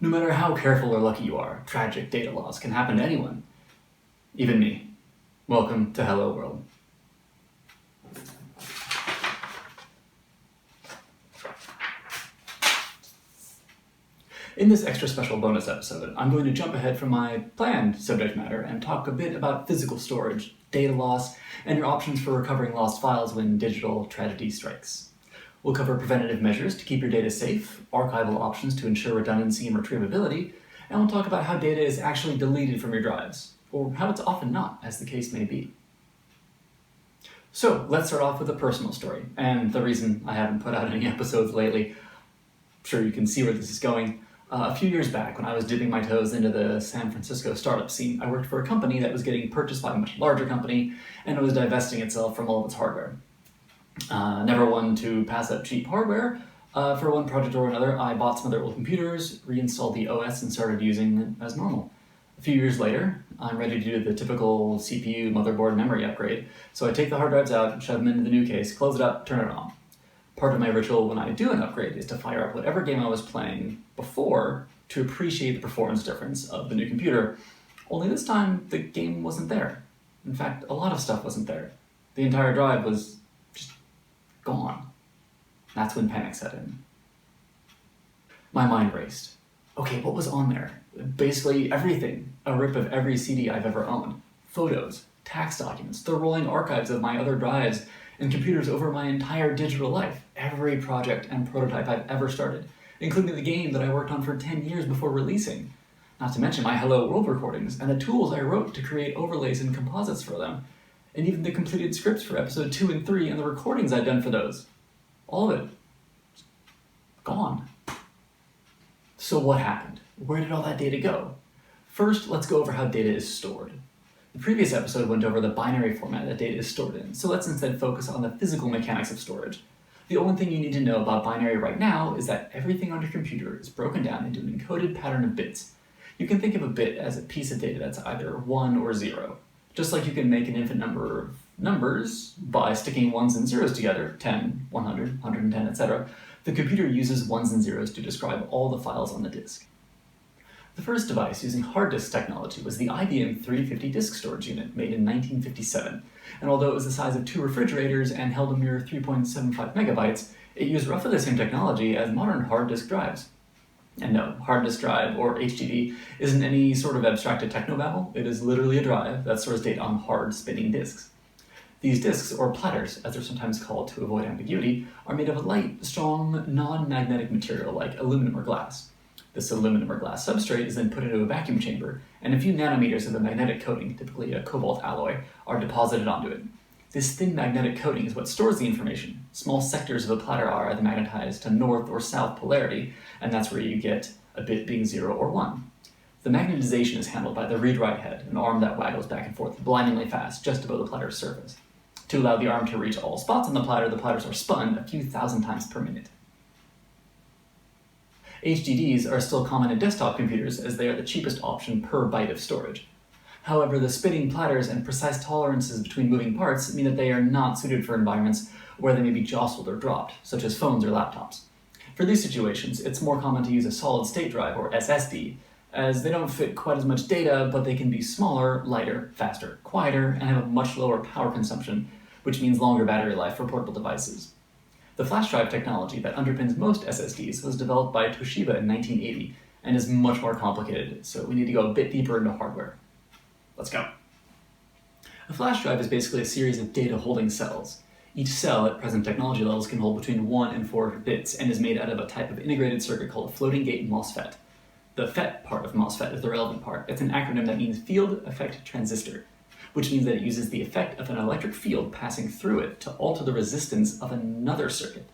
No matter how careful or lucky you are, tragic data loss can happen to anyone. Even me. Welcome to Hello World. In this extra special bonus episode, I'm going to jump ahead from my planned subject matter and talk a bit about physical storage, data loss, and your options for recovering lost files when digital tragedy strikes. We'll cover preventative measures to keep your data safe, archival options to ensure redundancy and retrievability, and we'll talk about how data is actually deleted from your drives, or how it's often not, as the case may be. So, let's start off with a personal story, and the reason I haven't put out any episodes lately. I'm sure you can see where this is going. A few years back, when I was dipping my toes into the San Francisco startup scene, I worked for a company that was getting purchased by a much larger company, and it was divesting itself from all of its hardware. Never one to pass up cheap hardware. For one project or another, I bought some of their old computers, reinstalled the OS, and started using it as normal. A few years later, I'm ready to do the typical CPU, motherboard, memory upgrade, so I take the hard drives out, shove them into the new case, close it up, turn it on. Part of my ritual when I do an upgrade is to fire up whatever game I was playing before to appreciate the performance difference of the new computer, only this time the game wasn't there. In fact, a lot of stuff wasn't there. The entire drive was just gone. That's when panic set in. My mind raced. Okay, what was on there? Basically everything. A rip of every CD I've ever owned. Photos, tax documents, the rolling archives of my other drives, and computers over my entire digital life. Every project and prototype I've ever started, including the game that I worked on for 10 years before releasing. Not to mention my Hello World recordings and the tools I wrote to create overlays and composites for them, and even the completed scripts for episode 2 and 3 and the recordings I'd done for those. All of it. Gone. So what happened? Where did all that data go? First, let's go over how data is stored. The previous episode went over the binary format that data is stored in, so let's instead focus on the physical mechanics of storage. The only thing you need to know about binary right now is that everything on your computer is broken down into an encoded pattern of bits. You can think of a bit as a piece of data that's either 1 or 0. Just like you can make an infinite number of numbers by sticking ones and zeros together, 10, 100, 110, etc., the computer uses ones and zeros to describe all the files on the disk. The first device using hard disk technology was the IBM 350 disk storage unit, made in 1957, and although it was the size of 2 refrigerators and held a mere 3.75 megabytes, it used roughly the same technology as modern hard disk drives. And no, hard disk drive, or HDD, isn't any sort of abstracted technobabble. It is literally a drive that stores data on hard spinning disks. These disks, or platters, as they're sometimes called to avoid ambiguity, are made of a light, strong, non-magnetic material like aluminum or glass. This aluminum or glass substrate is then put into a vacuum chamber, and a few nanometers of a magnetic coating, typically a cobalt alloy, are deposited onto it. This thin magnetic coating is what stores the information. Small sectors of a platter are either magnetized to north or south polarity, and that's where you get a bit being 0 or 1. The magnetization is handled by the read-write head, an arm that waggles back and forth blindingly fast just above the platter's surface. To allow the arm to reach all spots on the platters are spun a few thousand times per minute. HDDs are still common in desktop computers as they are the cheapest option per byte of storage. However, the spinning platters and precise tolerances between moving parts mean that they are not suited for environments where they may be jostled or dropped, such as phones or laptops. For these situations, it's more common to use a solid-state drive, or SSD, as they don't fit quite as much data, but they can be smaller, lighter, faster, quieter, and have a much lower power consumption, which means longer battery life for portable devices. The flash drive technology that underpins most SSDs was developed by Toshiba in 1980 and is much more complicated, so we need to go a bit deeper into hardware. Let's go. A flash drive is basically a series of data holding cells. Each cell at present technology levels can hold between 1 and 4 bits and is made out of a type of integrated circuit called a floating gate MOSFET. The FET part of MOSFET is the relevant part. It's an acronym that means Field Effect Transistor, which means that it uses the effect of an electric field passing through it to alter the resistance of another circuit.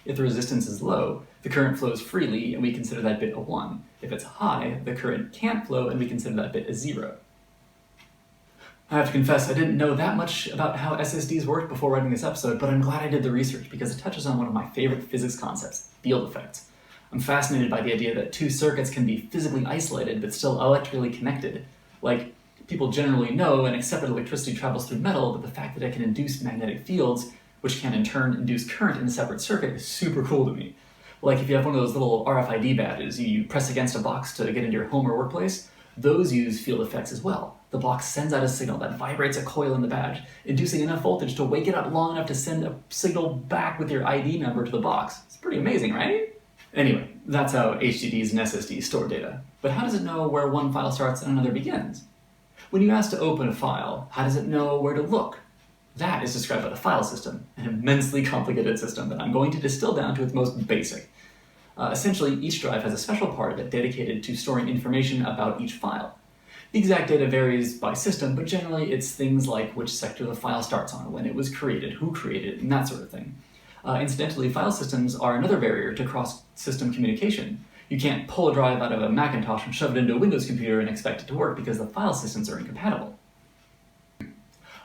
If the resistance is low, the current flows freely and we consider that bit a 1. If it's high, the current can't flow and we consider that bit a 0. I have to confess, I didn't know that much about how SSDs worked before writing this episode, but I'm glad I did the research because it touches on one of my favorite physics concepts, field effects. I'm fascinated by the idea that 2 circuits can be physically isolated but still electrically connected. Like, people generally know and accept that electricity travels through metal, but the fact that it can induce magnetic fields, which can in turn induce current in a separate circuit, is super cool to me. Like if you have one of those little RFID badges you press against a box to get into your home or workplace, those use field effects as well. The box sends out a signal that vibrates a coil in the badge, inducing enough voltage to wake it up long enough to send a signal back with your ID number to the box. It's pretty amazing, right? Anyway, that's how HDDs and SSDs store data. But how does it know where one file starts and another begins? When you ask to open a file, how does it know where to look? That is described by the file system, an immensely complicated system that I'm going to distill down to its most basic. Essentially, each drive has a special part of it dedicated to storing information about each file. The exact data varies by system, but generally it's things like which sector the file starts on, when it was created, who created it, and that sort of thing. Incidentally, file systems are another barrier to cross-system communication. You can't pull a drive out of a Macintosh and shove it into a Windows computer and expect it to work because the file systems are incompatible.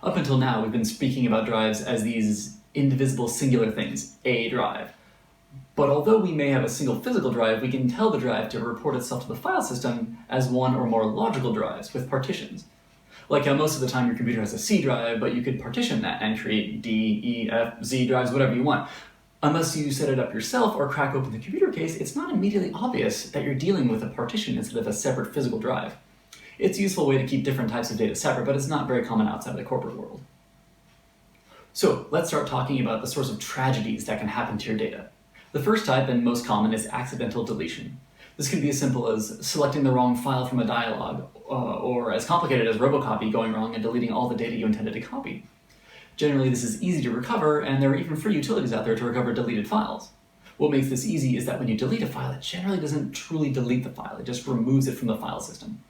Up until now, we've been speaking about drives as these indivisible singular things, a drive. But although we may have a single physical drive, we can tell the drive to report itself to the file system as one or more logical drives with partitions. Like how most of the time your computer has a C drive, but you could partition that and create D, E, F, Z drives, whatever you want. Unless you set it up yourself or crack open the computer case, it's not immediately obvious that you're dealing with a partition instead of a separate physical drive. It's a useful way to keep different types of data separate, but it's not very common outside of the corporate world. So let's start talking about the sorts of tragedies that can happen to your data. The first type, and most common, is accidental deletion. This can be as simple as selecting the wrong file from a dialog, or as complicated as robocopy going wrong and deleting all the data you intended to copy. Generally, this is easy to recover, and there are even free utilities out there to recover deleted files. What makes this easy is that when you delete a file, it generally doesn't truly delete the file, it just removes it from the file system.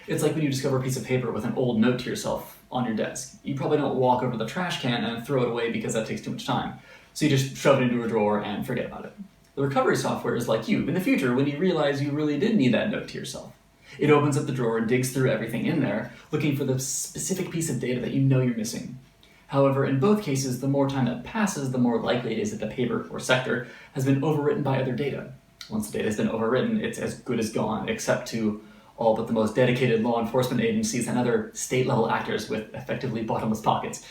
It's like when you discover a piece of paper with an old note to yourself on your desk. You probably don't walk over to the trash can and throw it away because that takes too much time. So you just shove it into a drawer and forget about it. The recovery software is like you in the future when you realize you really did need that note to yourself. It opens up the drawer and digs through everything in there, looking for the specific piece of data that you know you're missing. However, in both cases, the more time that passes, the more likely it is that the paper or sector has been overwritten by other data. Once the data has been overwritten, it's as good as gone, except to all but the most dedicated law enforcement agencies and other state-level actors with effectively bottomless pockets.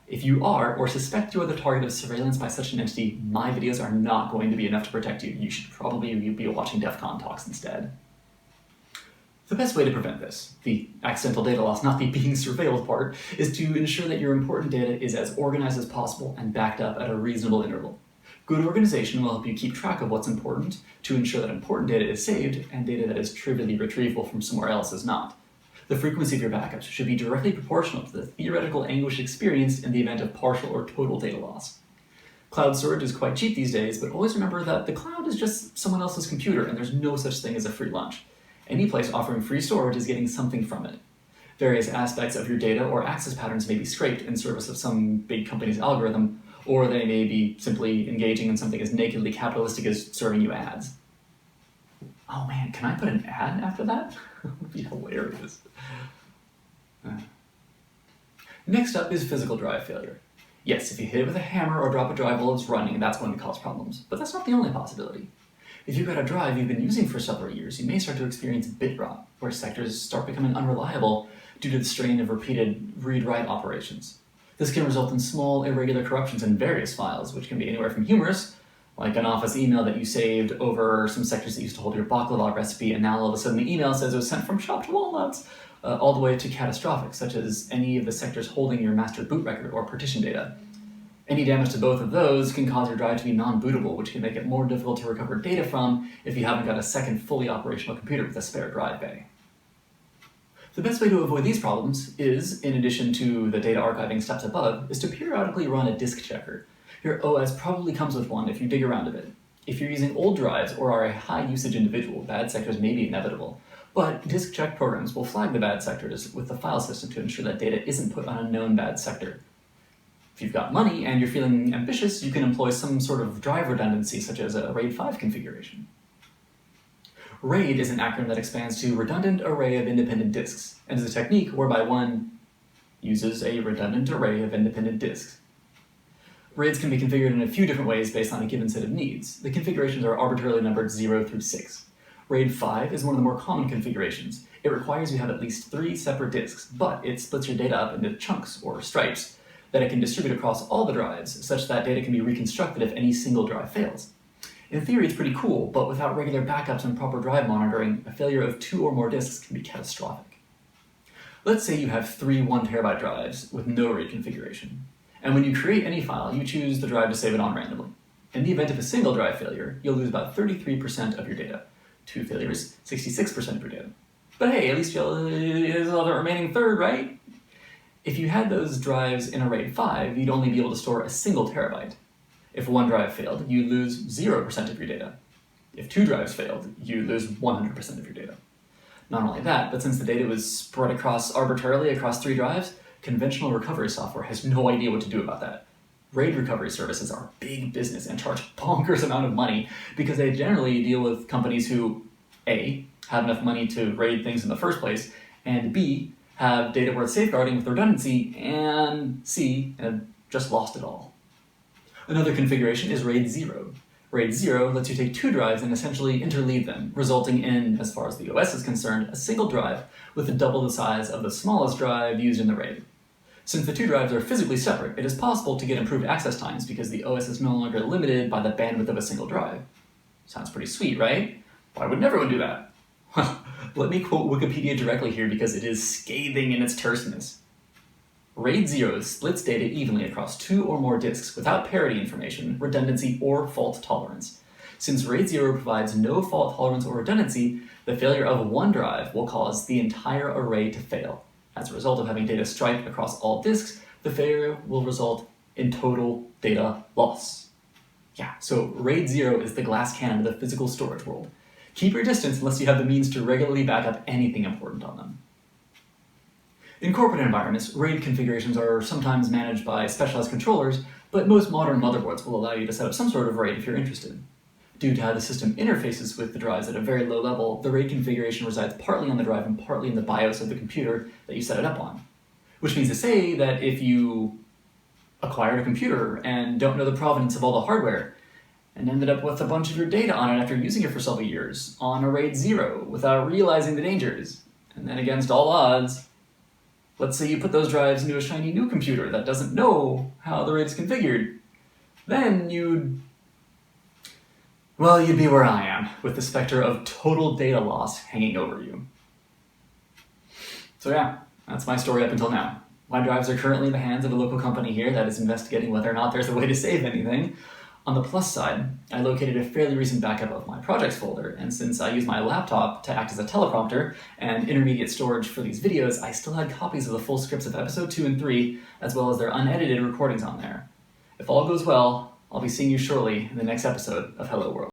If you are, or suspect you are the target of surveillance by such an entity, my videos are not going to be enough to protect you. You should probably be watching DEF CON talks instead. The best way to prevent this, the accidental data loss, not the being surveilled part, is to ensure that your important data is as organized as possible and backed up at a reasonable interval. Good organization will help you keep track of what's important to ensure that important data is saved and data that is trivially retrievable from somewhere else is not. The frequency of your backups should be directly proportional to the theoretical anguish experienced in the event of partial or total data loss. Cloud storage is quite cheap these days, but always remember that the cloud is just someone else's computer and there's no such thing as a free lunch. Any place offering free storage is getting something from it. Various aspects of your data or access patterns may be scraped in service of some big company's algorithm, or they may be simply engaging in something as nakedly capitalistic as serving you ads. Oh man, can I put an ad after that? That would be hilarious. Next up is physical drive failure. Yes, if you hit it with a hammer or drop a drive while it's running, that's going to cause problems, but that's not the only possibility. If you've got a drive you've been using for several years, you may start to experience bit rot, where sectors start becoming unreliable due to the strain of repeated read-write operations. This can result in small, irregular corruptions in various files, which can be anywhere from humorous, like an office email that you saved over some sectors that used to hold your baklava recipe, and now all of a sudden the email says it was sent from chopped walnuts, all the way to catastrophic, such as any of the sectors holding your master boot record or partition data. Any damage to both of those can cause your drive to be non-bootable, which can make it more difficult to recover data from if you haven't got a second fully operational computer with a spare drive bay. The best way to avoid these problems is, in addition to the data archiving steps above, is to periodically run a disk checker. Your OS probably comes with one if you dig around a bit. If you're using old drives or are a high-usage individual, bad sectors may be inevitable, but disk check programs will flag the bad sectors with the file system to ensure that data isn't put on a known bad sector. If you've got money and you're feeling ambitious, you can employ some sort of drive redundancy, such as a RAID 5 configuration. RAID is an acronym that expands to Redundant Array of Independent Disks, and is a technique whereby one uses a redundant array of independent disks. RAIDs can be configured in a few different ways based on a given set of needs. The configurations are arbitrarily numbered 0 through 6. RAID 5 is one of the more common configurations. It requires you have at least 3 separate disks, but it splits your data up into chunks, or stripes, that it can distribute across all the drives, such that data can be reconstructed if any single drive fails. In theory, it's pretty cool, but without regular backups and proper drive monitoring, a failure of 2 or more disks can be catastrophic. Let's say you have 3 1TB drives with no RAID configuration. And when you create any file, you choose the drive to save it on randomly. In the event of a single drive failure, you'll lose about 33% of your data. 2 failures, 66% of your data. But hey, at least you'll use all the remaining third, right? If you had those drives in a RAID 5, you'd only be able to store a single terabyte. If one drive failed, you'd lose 0% of your data. If 2 drives failed, you'd lose 100% of your data. Not only that, but since the data was spread arbitrarily across 3 drives, conventional recovery software has no idea what to do about that. RAID recovery services are big business and charge bonkers amount of money because they generally deal with companies who, A, have enough money to RAID things in the first place, and B, have data worth safeguarding with redundancy, and C, have just lost it all. Another configuration is RAID 0. RAID 0 lets you take 2 drives and essentially interleave them, resulting in, as far as the OS is concerned, a single drive with double the size of the smallest drive used in the RAID. Since the 2 drives are physically separate, it is possible to get improved access times because the OS is no longer limited by the bandwidth of a single drive. Sounds pretty sweet, right? Why wouldn't everyone do that? Well, let me quote Wikipedia directly here because it is scathing in its terseness. RAID 0 splits data evenly across 2 or more disks without parity information, redundancy, or fault tolerance. Since RAID 0 provides no fault tolerance or redundancy, the failure of one drive will cause the entire array to fail. As a result of having data striped across all disks, the failure will result in total data loss. Yeah, so RAID 0 is the glass cannon of the physical storage world. Keep your distance unless you have the means to regularly back up anything important on them. In corporate environments, RAID configurations are sometimes managed by specialized controllers, but most modern motherboards will allow you to set up some sort of RAID if you're interested. Due to how the system interfaces with the drives at a very low level, the RAID configuration resides partly on the drive and partly in the BIOS of the computer that you set it up on. Which means to say that if you acquired a computer and don't know the provenance of all the hardware, and ended up with a bunch of your data on it after using it for several years, on a RAID 0, without realizing the dangers, and then against all odds, let's say you put those drives into a shiny new computer that doesn't know how the RAID is configured, then you'd be where I am, with the specter of total data loss hanging over you. So yeah, that's my story up until now. My drives are currently in the hands of a local company here that is investigating whether or not there's a way to save anything. On the plus side, I located a fairly recent backup of my projects folder, and since I use my laptop to act as a teleprompter and intermediate storage for these videos, I still had copies of the full scripts of episode 2 and 3, as well as their unedited recordings on there. If all goes well, I'll be seeing you shortly in the next episode of Hello World.